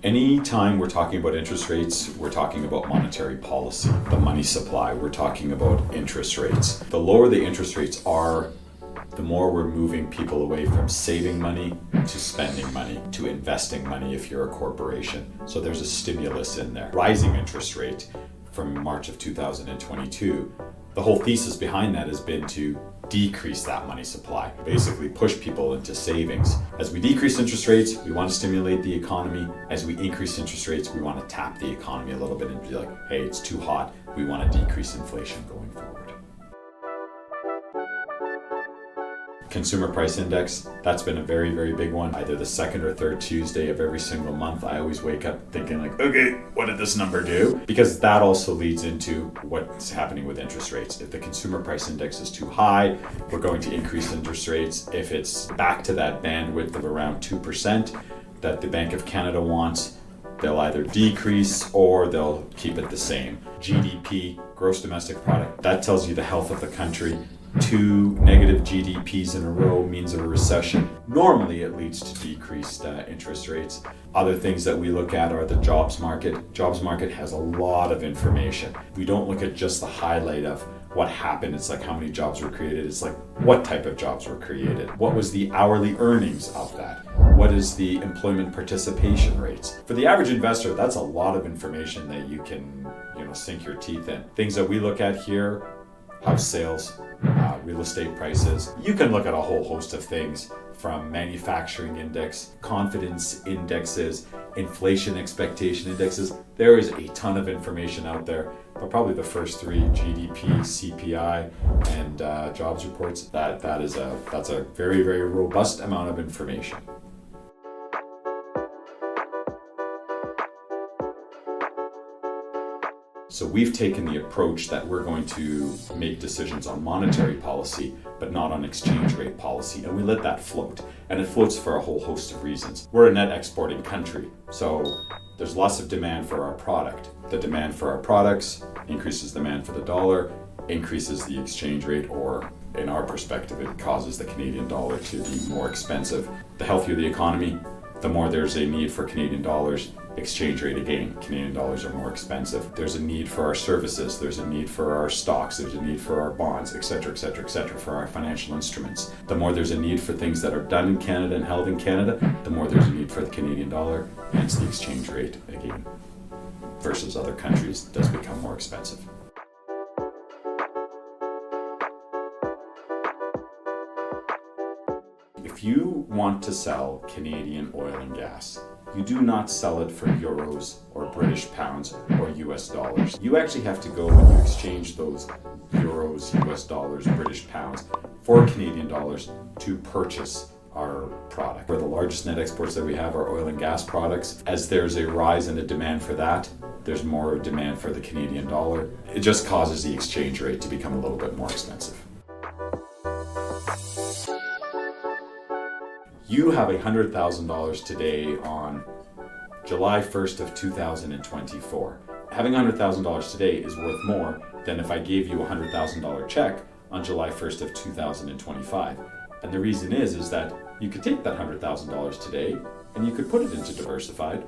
Anytime we're talking about interest rates, we're talking about monetary policy, the money supply. We're talking about interest rates. The lower the interest rates are, the more we're moving people away from saving money to spending money, to investing money if you're a corporation. So there's a stimulus in there. Rising interest rate from March of 2022. The whole thesis behind that has been to decrease that money supply, basically push people into savings. As we decrease interest rates, we want to stimulate the economy. As we increase interest rates, we want to tap the economy a little bit and be like, hey, it's too hot. We want to decrease inflation going forward. Consumer price index, that's been a very, very big one. Either the second or third Tuesday of every single month, I always wake up thinking like, okay, what did this number do? Because that also leads into what's happening with interest rates. If the consumer price index is too high, we're going to increase interest rates. If it's back to that bandwidth of around 2% that the Bank of Canada wants, they'll either decrease or they'll keep it the same. GDP, gross domestic product, that tells you the health of the country. 2 negative GDPs in a row means a recession. Normally it leads to decreased interest rates. Other things that we look at are the jobs market. Jobs market has a lot of information. We don't look at just the highlight of what happened. It's like how many jobs were created. It's like what type of jobs were created. What was the hourly earnings of that? What is the employment participation rates? For the average investor, that's a lot of information that you can, sink your teeth in. Things that we look at here, house sales, real estate prices. You can look at a whole host of things from manufacturing index, confidence indexes, inflation expectation indexes. There is a ton of information out there, but probably the first three, GDP, CPI, and jobs reports, that's a very, very robust amount of information. So we've taken the approach that we're going to make decisions on monetary policy, but not on exchange rate policy. And we let that float. And it floats for a whole host of reasons. We're a net exporting country, so there's lots of demand for our product. The demand for our products increases demand for the dollar, increases the exchange rate, or in our perspective, it causes the Canadian dollar to be more expensive. The healthier the economy, the more there's a need for Canadian dollars. Exchange rate again, Canadian dollars are more expensive. There's a need for our services, there's a need for our stocks, there's a need for our bonds, etc., for our financial instruments. The more there's a need for things that are done in Canada and held in Canada, the more there's a need for the Canadian dollar, hence the exchange rate again versus other countries does become more expensive. If you want to sell Canadian oil and gas, you do not sell it for euros or British pounds or US dollars. You actually have to go and you exchange those euros, US dollars, British pounds for Canadian dollars to purchase our product. We're the largest net exports that we have are oil and gas products. As there's a rise in the demand for that, there's more demand for the Canadian dollar. It just causes the exchange rate to become a little bit more expensive. You have $100,000 today on July 1st of 2024. Having $100,000 today is worth more than if I gave you a $100,000 check on July 1st of 2025. And the reason is that you could take that $100,000 today and you could put it into diversified,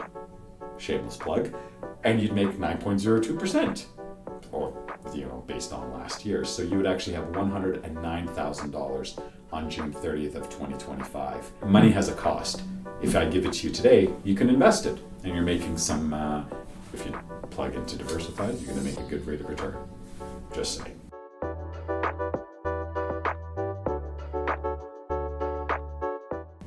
shameless plug, and you'd make 9.02%, or based on last year. So you would actually have $109,000 on June 30th of 2025. Money has a cost. If I give it to you today, you can invest it, and you're making some, if you plug into diversified, you're gonna make a good rate of return. Just saying.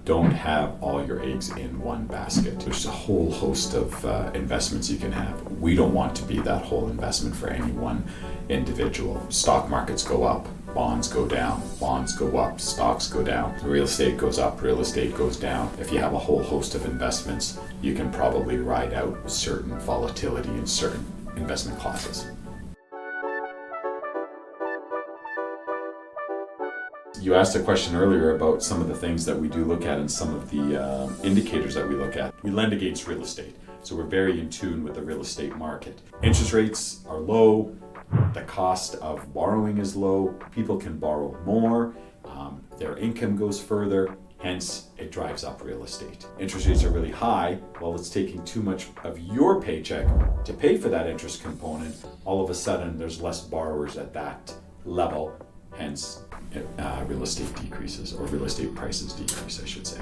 Don't have all your eggs in one basket. There's a whole host of investments you can have. We don't want to be that whole investment for any one individual. Stock markets go up, bonds go down, bonds go up, stocks go down, real estate goes up, real estate goes down. If you have a whole host of investments, you can probably ride out certain volatility in certain investment classes. You asked a question earlier about some of the things that we do look at and some of the indicators that we look at. We lend against real estate, so we're very in tune with the real estate market. Interest rates are low, the cost of borrowing is low, people can borrow more, their income goes further. Hence, it drives up real estate. Interest rates are really high. Well, it's taking too much of your paycheck to pay for that interest component. All of a sudden, there's less borrowers at that level. Hence, real estate decreases, or real estate prices decrease, I should say.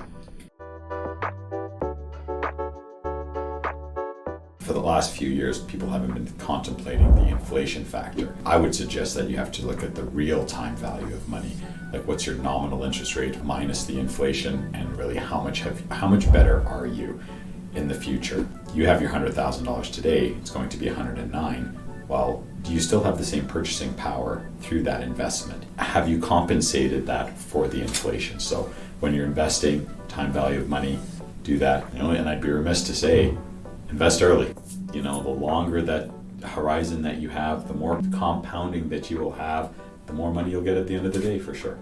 For the last few years, people haven't been contemplating the inflation factor. I would suggest that you have to look at the real time value of money. Like, what's your nominal interest rate minus the inflation, and really how much better are you in the future? You have your $100,000 today, it's going to be 109. Well, do you still have the same purchasing power through that investment? Have you compensated that for the inflation? So when you're investing, time value of money, do that. And I'd be remiss to say, invest early. The longer that horizon that you have, the more compounding that you will have, the more money you'll get at the end of the day, for sure.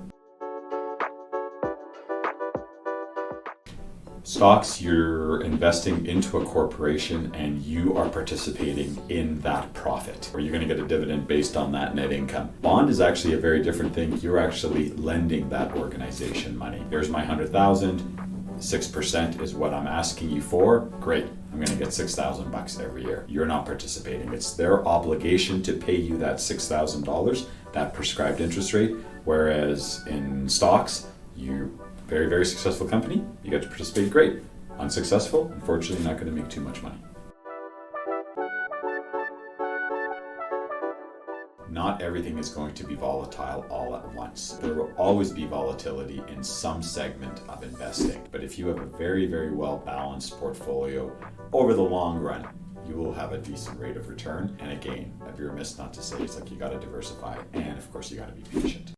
Stocks, you're investing into a corporation and you are participating in that profit, or you're going to get a dividend based on that net income. Bond is actually a very different thing. You're actually lending that organization money. Here's my $100,000. 6% is what I'm asking you for. Great. I'm going to get $6,000 every year. You're not participating. It's their obligation to pay you that $6,000, that prescribed interest rate. Whereas in stocks, you're very, very successful company. You get to participate. Great. Unsuccessful, unfortunately, not going to make too much money. Not everything is going to be volatile all at once. There will always be volatility in some segment of investing. But if you have a very, very well balanced portfolio over the long run, you will have a decent rate of return. And again, I'd be remiss not to say, it's like you got to diversify. And of course, you got to be patient.